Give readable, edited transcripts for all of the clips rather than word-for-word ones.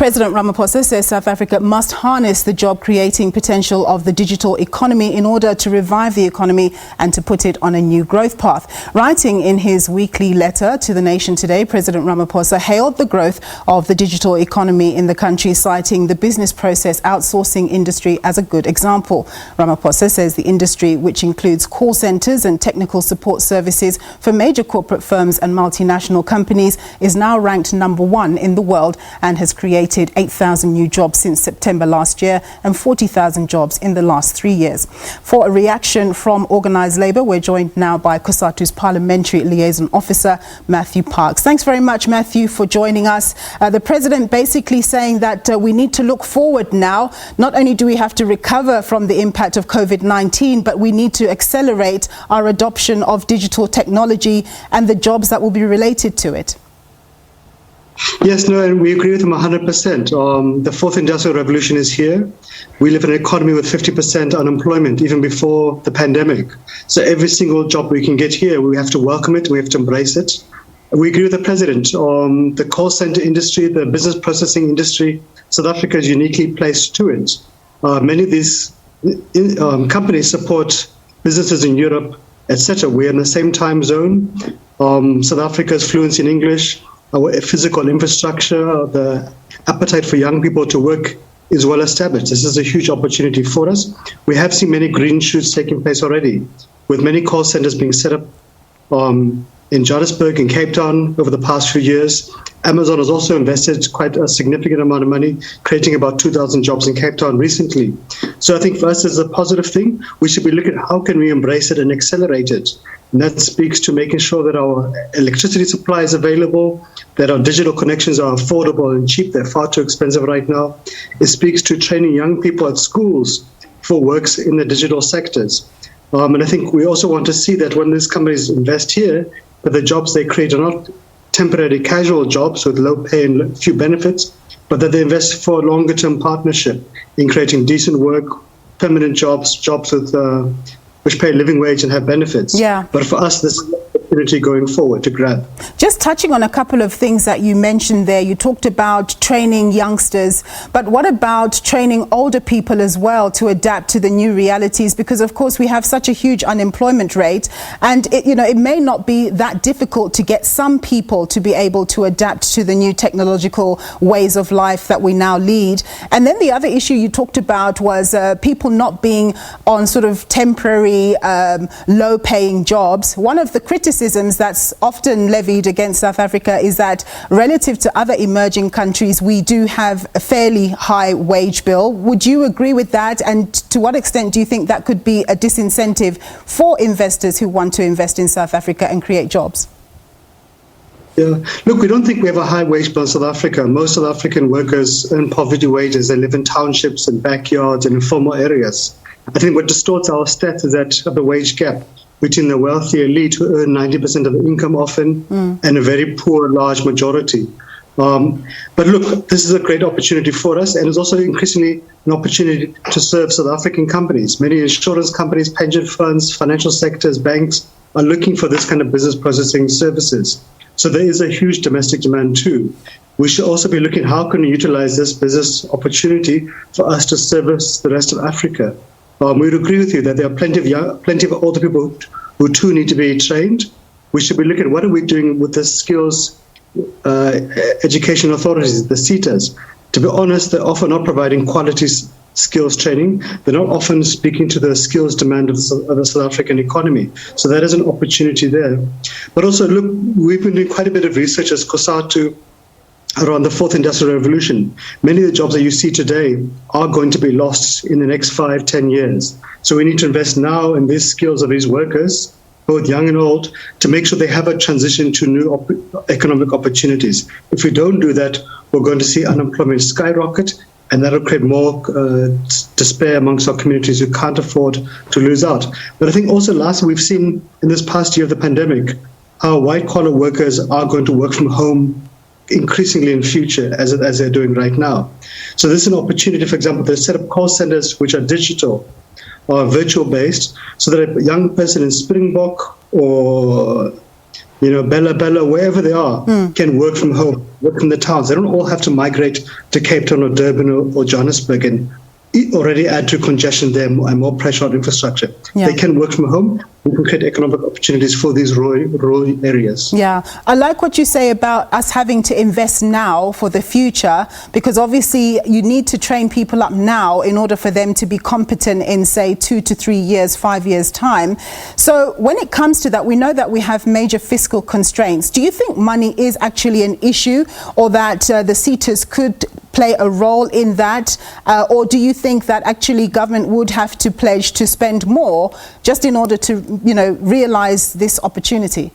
President Ramaphosa says South Africa must harness the job-creating potential of the digital economy in order to revive the economy and to put it on a new growth path. Writing in his weekly letter to the nation today, President Ramaphosa hailed the growth of the digital economy in the country, citing the business process outsourcing industry as a good example. Ramaphosa says the industry, which includes call centres and technical support services for major corporate firms and multinational companies, is now ranked number one in the world and has created 8,000 new jobs since September last year and 40,000 jobs in the last 3 years. For a reaction from organised labour, we're joined now by Cosatu's Parliamentary Liaison Officer, Matthew Parks. Thanks very much, Matthew, for joining us. The President basically saying that we need to look forward now. Not only do we have to recover from the impact of COVID-19, but we need to accelerate our adoption of digital technology and the jobs that will be related to it. Yes, no, and we agree with him 100%. The fourth industrial revolution is here. We live in an economy with 50% unemployment, even before the pandemic. So every single job we can get here, we have to welcome it, we have to embrace it. We agree with the President. The call center industry, the business processing industry, South Africa is uniquely placed to it. Many of these companies support businesses in Europe, etc. We're in the same time zone. South Africa's fluency in English, our physical infrastructure, the appetite for young people to work is well established. This is a huge opportunity for us. We have seen many green shoots taking place already, with many call centers being set up in Johannesburg and Cape Town over the past few years. Amazon has also invested quite a significant amount of money, creating about 2,000 jobs in Cape Town recently. So I think for us, it's a positive thing. We should be looking at how can we embrace it and accelerate it. And that speaks to making sure that our electricity supply is available, that our digital connections are affordable and cheap. They're far too expensive right now. It speaks to training young people at schools for works in the digital sectors. And I think we also want to see that when these companies invest here, that the jobs they create are not temporary casual jobs with low pay and few benefits, but that they invest for a longer term partnership in creating decent work, permanent jobs, jobs with which pay a living wage and have benefits. Yeah. But for us, this is an opportunity going forward to grab. Just touching on a couple of things that you mentioned there, you talked about training youngsters, but what about training older people as well to adapt to the new realities? Because of course we have such a huge unemployment rate, and it may not be that difficult to get some people to be able to adapt to the new technological ways of life that we now lead. And then the other issue you talked about was people not being on sort of temporary low-paying jobs. One of the criticisms that's often levied against South Africa is that relative to other emerging countries, we do have a fairly high wage bill. Would you agree with that? And to what extent do you think that could be a disincentive for investors who want to invest in South Africa and create jobs? Yeah. Look, we don't think we have a high wage bill in South Africa. Most South African workers earn poverty wages. They live in townships and backyards and informal areas. I think what distorts our stats is that of the wage gap between the wealthy elite who earn 90% of the income often and a very poor large majority. But look, this is a great opportunity for us, and it's also increasingly an opportunity to serve South African companies. Many insurance companies, pension funds, financial sectors, banks are looking for this kind of business processing services. So there is a huge domestic demand too. We should also be looking how can we utilize this business opportunity for us to service the rest of Africa. We would agree with you that there are plenty of older people who too need to be trained. We should be looking at what are we doing with the skills education authorities, the SETAs. To be honest, they're often not providing quality skills training. They're not often speaking to the skills demand of the South African economy. So that is an opportunity there. But also, look, we've been doing quite a bit of research as Cosatu around the fourth industrial revolution. Many of the jobs that you see today are going to be lost in the next 5-10 years. So we need to invest now in these skills of these workers, both young and old, to make sure they have a transition to new economic opportunities. If we don't do that, we're going to see unemployment skyrocket, and that'll create more despair amongst our communities who can't afford to lose out. But I think also lastly, we've seen in this past year of the pandemic, how white-collar workers are going to work from home increasingly in future as they're doing right now. So this is an opportunity, for example, to set up call centers which are digital or virtual based, so that a young person in Springbok or Bella, wherever they are, can work from home, work from the towns. They don't all have to migrate to Cape Town or Durban or Johannesburg and already add to congestion there and more pressure on infrastructure. Yeah. They can work from home. We can create economic opportunities for these rural areas. Yeah, I like what you say about us having to invest now for the future, because obviously you need to train people up now in order for them to be competent in, say, 2 to 3 years, 5 years' time. So when it comes to that, we know that we have major fiscal constraints. Do you think money is actually an issue, or that the SETAs could play a role in that? Or do you think that actually government would have to pledge to spend more just in order to, realize this opportunity?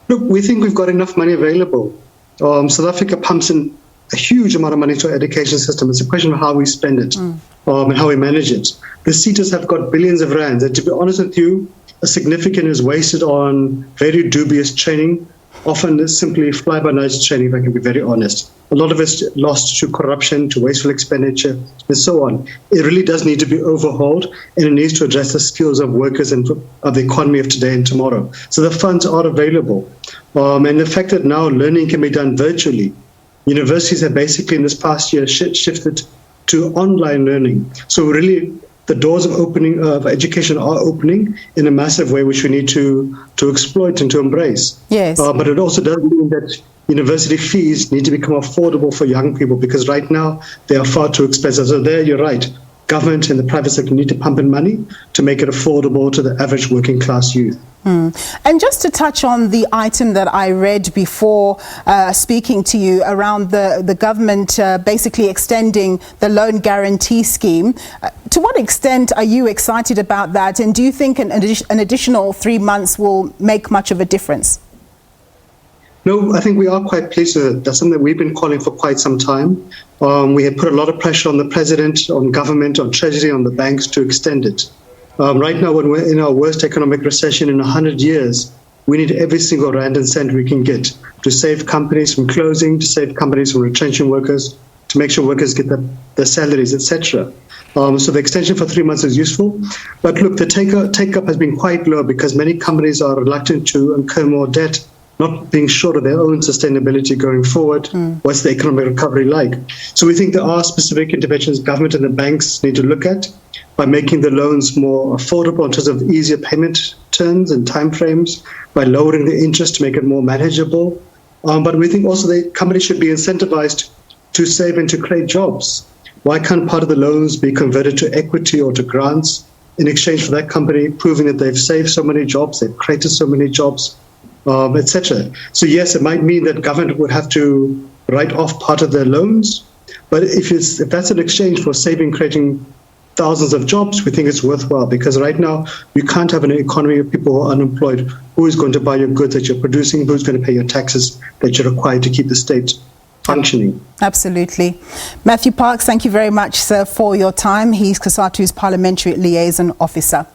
Look, we think we've got enough money available. South Africa pumps in a huge amount of money to our education system. It's a question of how we spend it and how we manage it. The SETAs have got billions of rands. And to be honest with you, a significant is wasted on very dubious training. Often it's simply fly-by-night training, if I can be very honest. A lot of it's lost to corruption, to wasteful expenditure, and so on. It really does need to be overhauled, and it needs to address the skills of workers and of the economy of today and tomorrow. So the funds are available. And the fact that now learning can be done virtually. Universities have basically in this past year shifted to online learning. So really, the doors of education are opening in a massive way, which we need to exploit and to embrace. Yes. But it also does mean that university fees need to become affordable for young people, because right now they are far too expensive. So there, you're right. Government and the private sector need to pump in money to make it affordable to the average working class youth. And just to touch on the item that I read before speaking to you around the government basically extending the loan guarantee scheme, to what extent are you excited about that? And do you think an additional 3 months will make much of a difference? No, I think we are quite pleased with it. That's something that we've been calling for quite some time. We had put a lot of pressure on the president, on government, on treasury, on the banks to extend it. Right now, when we're in our worst economic recession in 100 years, we need every single rand and cent we can get to save companies from closing, to save companies from retrenching workers, to make sure workers get their salaries, etc. So the extension for 3 months is useful. But look, the take-up has been quite low because many companies are reluctant to incur more debt, not being sure of their own sustainability going forward. What's the economic recovery like? So we think there are specific interventions government and the banks need to look at by making the loans more affordable in terms of easier payment terms and timeframes, by lowering the interest to make it more manageable. But we think also the companies should be incentivized to save and to create jobs. Why can't part of the loans be converted to equity or to grants in exchange for that company proving that they've saved so many jobs, they've created so many jobs, etc. So yes, it might mean that government would have to write off part of their loans, but if that's an exchange for saving, creating thousands of jobs, we think it's worthwhile, because right now you can't have an economy of people who are unemployed. Who is going to buy your goods that you're producing? Who's going to pay your taxes that you're required to keep the state functioning? Absolutely. Matthew Parks, thank you very much, sir, for your time. He's Cosatu's Parliamentary Liaison Officer.